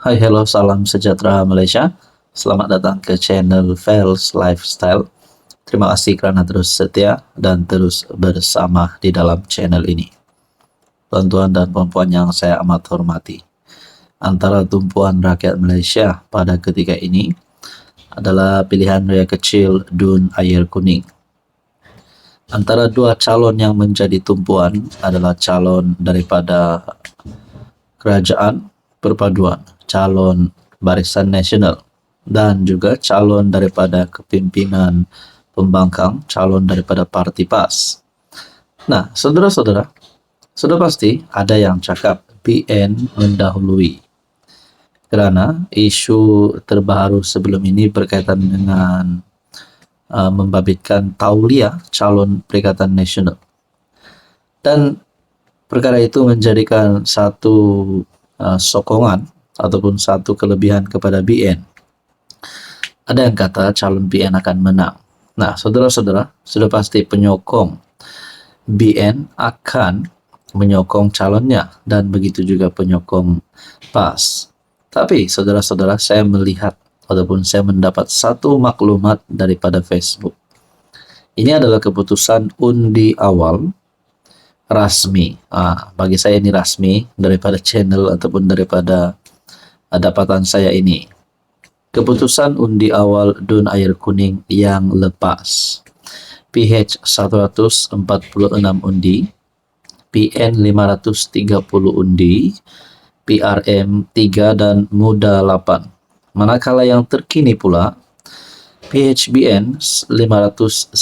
Hai, hello, salam sejahtera Malaysia. Selamat datang ke channel Fels Lifestyle. Terima kasih kerana terus setia dan terus bersama di dalam channel ini. Tuan-tuan dan puan-puan yang saya amat hormati, antara tumpuan rakyat Malaysia pada ketika ini adalah pilihan raya kecil Dun Air Kuning. Antara dua calon yang menjadi tumpuan adalah calon daripada Kerajaan Perpaduan, calon Barisan Nasional, dan juga calon daripada kepimpinan pembangkang, calon daripada Parti PAS. Nah, saudara-saudara, sudah pasti ada yang cakap PN mendahului, kerana isu terbaru sebelum ini berkaitan dengan membabitkan tauliah calon Perikatan Nasional. Dan perkara itu menjadikan satu sokongan ataupun satu kelebihan kepada BN. Ada yang kata calon BN akan menang. Nah, saudara-saudara, sudah pasti penyokong BN akan menyokong calonnya, dan begitu juga penyokong PAS. Tapi, saudara-saudara, saya melihat ataupun saya mendapat satu maklumat daripada Facebook. Ini adalah keputusan undi awal rasmi. Bagi saya ini rasmi daripada channel ataupun daripada dapatan saya ini. Keputusan undi awal Dun Air Kuning yang lepas. PH 146 undi, PN 530 undi, PRM 3 dan Muda 8. Manakala yang terkini pula PHBN 592,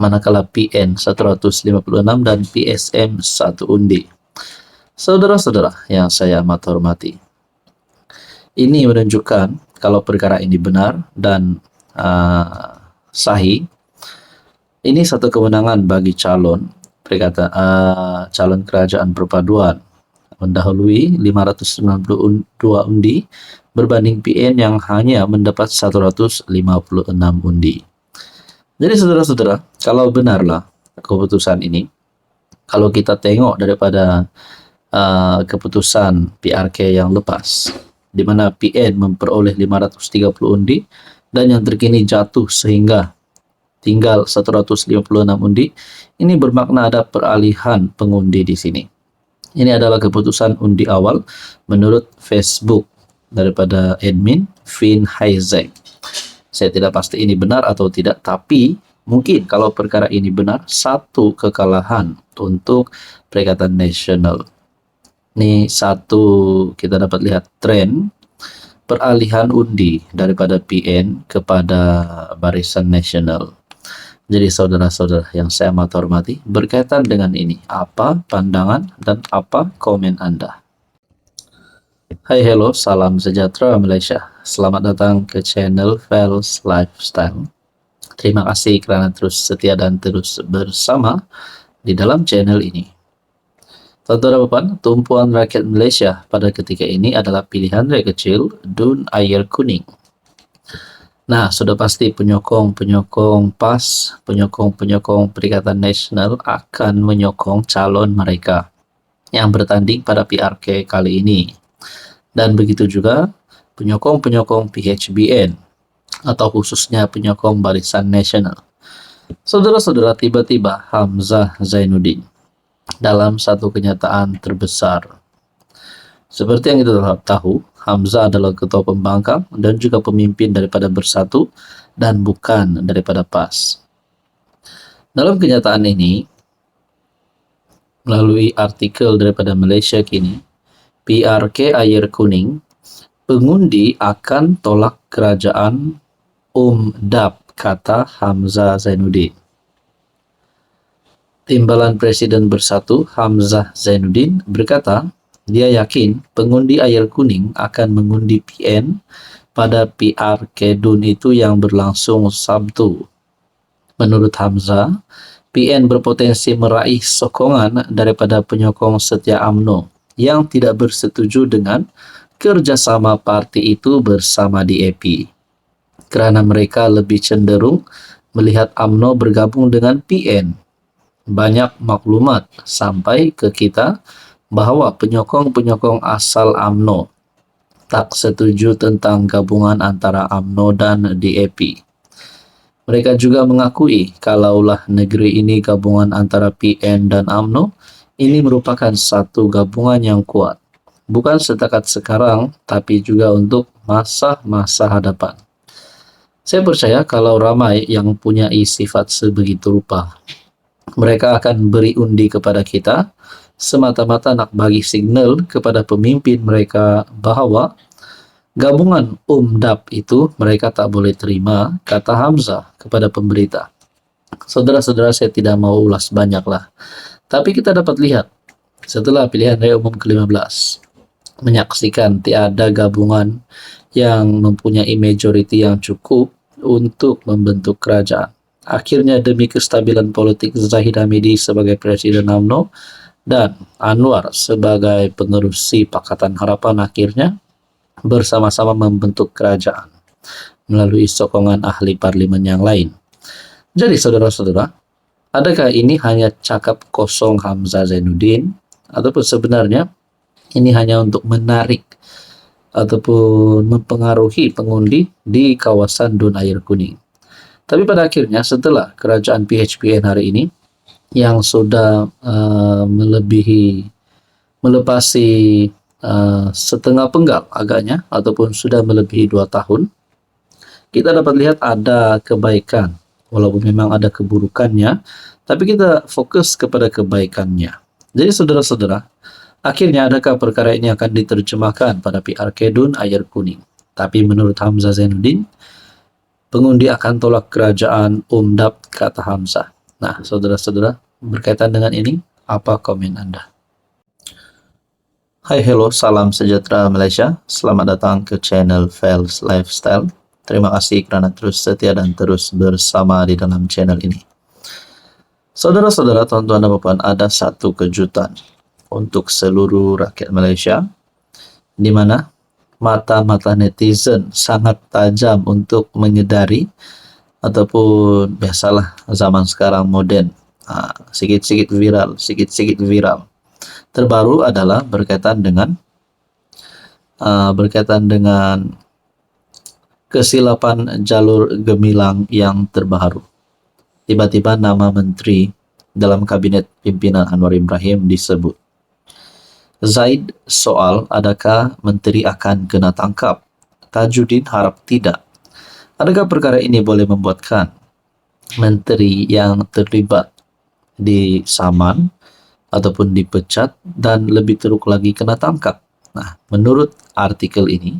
manakala PN 156 dan PSM 1 undi. Saudara-saudara yang saya amat hormati, ini menunjukkan kalau perkara ini benar dan sahih, ini satu kemenangan bagi calon calon Kerajaan Perpaduan, mendahului 592 undi berbanding PN yang hanya mendapat 156 undi. Jadi saudara-saudara, kalau benarlah keputusan ini, kalau kita tengok daripada keputusan PRK yang lepas, di mana PN memperoleh 530 undi dan yang terkini jatuh sehingga tinggal 156 undi, ini bermakna ada peralihan pengundi di sini. Ini adalah keputusan undi awal menurut Facebook daripada admin Fin Haizek. Saya tidak pasti ini benar atau tidak, tapi mungkin kalau perkara ini benar, satu kekalahan untuk Perikatan Nasional. Ini satu, kita dapat lihat tren peralihan undi daripada PN kepada Barisan Nasional. Jadi saudara-saudara yang saya amat hormati, berkaitan dengan ini, apa pandangan dan apa komen Anda? Hai, hello, salam sejahtera Malaysia. Selamat datang ke channel Fels Lifestyle. Terima kasih kerana terus setia dan terus bersama di dalam channel ini. Tuan-tuan dan puan, tumpuan rakyat Malaysia pada ketika ini adalah pilihan raya kecil Dun Air Kuning. Nah, sudah pasti penyokong PAS, penyokong Perikatan Nasional akan menyokong calon mereka yang bertanding pada PRK kali ini. Dan begitu juga penyokong PHBN atau khususnya penyokong Barisan Nasional. Saudara-saudara, tiba-tiba Hamzah Zainuddin dalam satu kenyataan terbesar. Seperti yang kita tahu, Hamzah adalah ketua pembangkang dan juga pemimpin daripada Bersatu dan bukan daripada PAS. Dalam kenyataan ini, melalui artikel daripada Malaysia Kini, PRK Air Kuning, pengundi akan tolak kerajaan UMDAP, kata Hamzah Zainuddin. Timbalan Presiden Bersatu Hamzah Zainuddin berkata, dia yakin pengundi Air Kuning akan mengundi PN pada PRK Dun itu yang berlangsung Sabtu. Menurut Hamzah, PN berpotensi meraih sokongan daripada penyokong setia UMNO yang tidak bersetuju dengan kerjasama parti itu bersama DAP, kerana mereka lebih cenderung melihat UMNO bergabung dengan PN. Banyak maklumat sampai ke kita bahwa penyokong-penyokong asal UMNO tak setuju tentang gabungan antara UMNO dan DAP. Mereka juga mengakui kalaulah negeri ini gabungan antara PN dan UMNO, ini merupakan satu gabungan yang kuat. Bukan setakat sekarang, tapi juga untuk masa-masa hadapan. Saya percaya kalau ramai yang punya sifat sebegitu rupa, mereka akan beri undi kepada kita, semata-mata nak bagi signal kepada pemimpin mereka bahwa gabungan UMDAP itu mereka tak boleh terima, kata Hamzah kepada pemberita. Saudara-saudara, saya tidak mau ulas banyak lah. Tapi kita dapat lihat, setelah pilihan raya umum ke-15, menyaksikan tiada gabungan yang mempunyai majoriti yang cukup untuk membentuk kerajaan. Akhirnya demi kestabilan politik Zahid Hamidi sebagai Presiden UMNO dan Anwar sebagai pengerusi Pakatan Harapan akhirnya bersama-sama membentuk kerajaan melalui sokongan ahli parlimen yang lain. Jadi saudara-saudara, adakah ini hanya cakap kosong Hamzah Zainuddin, ataupun sebenarnya ini hanya untuk menarik ataupun mempengaruhi pengundi di kawasan Dun Air Kuning? Tapi pada akhirnya setelah kerajaan PHPN hari ini yang sudah melepasi setengah penggal agaknya, ataupun sudah melebihi 2 tahun, kita dapat lihat ada kebaikan. Walaupun memang ada keburukannya, tapi kita fokus kepada kebaikannya. Jadi saudara-saudara, akhirnya adakah perkara ini akan diterjemahkan pada PRK Dun Air Kuning? Tapi menurut Hamzah Zainuddin, pengundi akan tolak kerajaan UMDAP, kata Hamzah. Nah, saudara-saudara, berkaitan dengan ini, apa komen Anda? Hai, hello, salam sejahtera Malaysia. Selamat datang ke channel Fels Lifestyle. Terima kasih kerana terus setia dan terus bersama di dalam channel ini. Saudara-saudara, tuan-tuan dan puan, ada satu kejutan untuk seluruh rakyat Malaysia, di mana mata-mata netizen sangat tajam untuk menyedari, ataupun biasalah zaman sekarang moden, sikit-sikit viral. Terbaru adalah berkaitan dengan kesilapan jalur gemilang yang terbaru. Tiba-tiba nama menteri dalam kabinet pimpinan Anwar Ibrahim disebut. Zaid soal adakah menteri akan kena tangkap? Tajuddin harap tidak. Adakah perkara ini boleh membuatkan menteri yang terlibat disaman ataupun dipecat dan lebih teruk lagi kena tangkap? Nah, menurut artikel ini,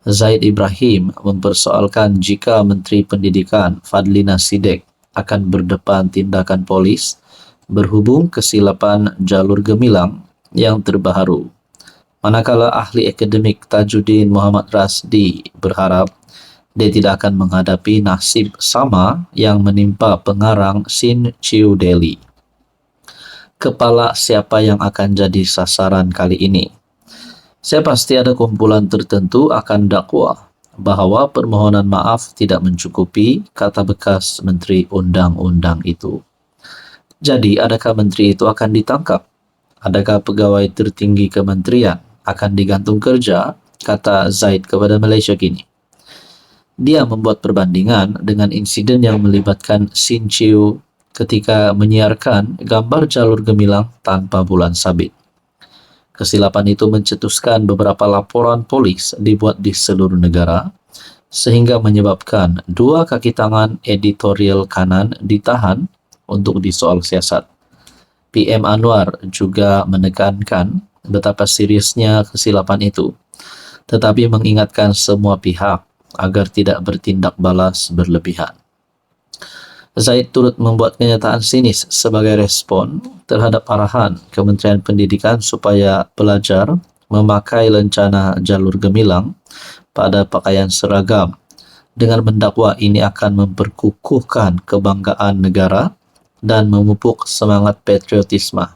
Zaid Ibrahim mempersoalkan jika Menteri Pendidikan Fadlina Sidek akan berdepan tindakan polis berhubung kesilapan jalur gemilang yang terbaru. Manakala ahli akademik Tajuddin Muhammad Rasdi berharap dia tidak akan menghadapi nasib sama yang menimpa pengarang Sin Chiu Deli. Kepala siapa yang akan jadi sasaran kali ini? Saya pasti ada kumpulan tertentu akan dakwa bahwa permohonan maaf tidak mencukupi, kata bekas Menteri Undang-Undang itu. Jadi, adakah menteri itu akan ditangkap? Adakah pegawai tertinggi kementerian akan digantung kerja, kata Zaid kepada Malaysia Kini. Dia membuat perbandingan dengan insiden yang melibatkan Sin Chiu ketika menyiarkan gambar jalur gemilang tanpa bulan sabit. Kesilapan itu mencetuskan beberapa laporan polis dibuat di seluruh negara, sehingga menyebabkan 2 kaki tangan editorial kanan ditahan untuk disoal siasat. PM Anwar juga menekankan betapa seriusnya kesilapan itu, tetapi mengingatkan semua pihak agar tidak bertindak balas berlebihan. Zaid turut membuat kenyataan sinis sebagai respon terhadap arahan Kementerian Pendidikan supaya pelajar memakai lencana jalur gemilang pada pakaian seragam, dengan mendakwa ini akan memperkukuhkan kebanggaan negara dan memupuk semangat patriotisme.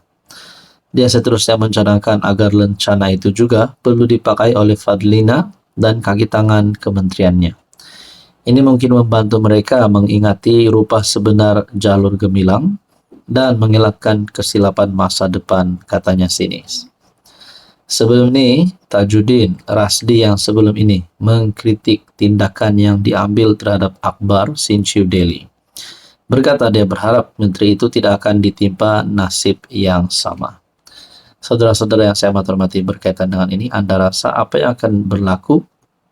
Dia seterusnya mencadangkan agar lencana itu juga perlu dipakai oleh Fadlina dan kaki tangan kementeriannya. Ini mungkin membantu mereka mengingati rupa sebenar jalur gemilang dan mengelakkan kesilapan masa depan, katanya sinis. Sebelum ini, Tajuddin Rasdi yang sebelum ini mengkritik tindakan yang diambil terhadap Akbar Sinchu Delhi. Berkata dia berharap menteri itu tidak akan ditimpa nasib yang sama. Saudara-saudara yang saya hormati, berkaitan dengan ini, Anda rasa apa yang akan berlaku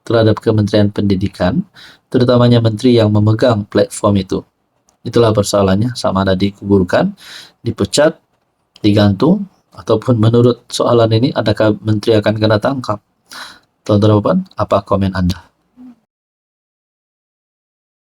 terhadap Kementerian Pendidikan, terutamanya menteri yang memegang platform itu? Itulah persoalannya, sama ada dikuburkan, dipecat, digantung, ataupun menurut soalan ini, adakah menteri akan kena tangkap? Tuan-tuan, apa komen Anda?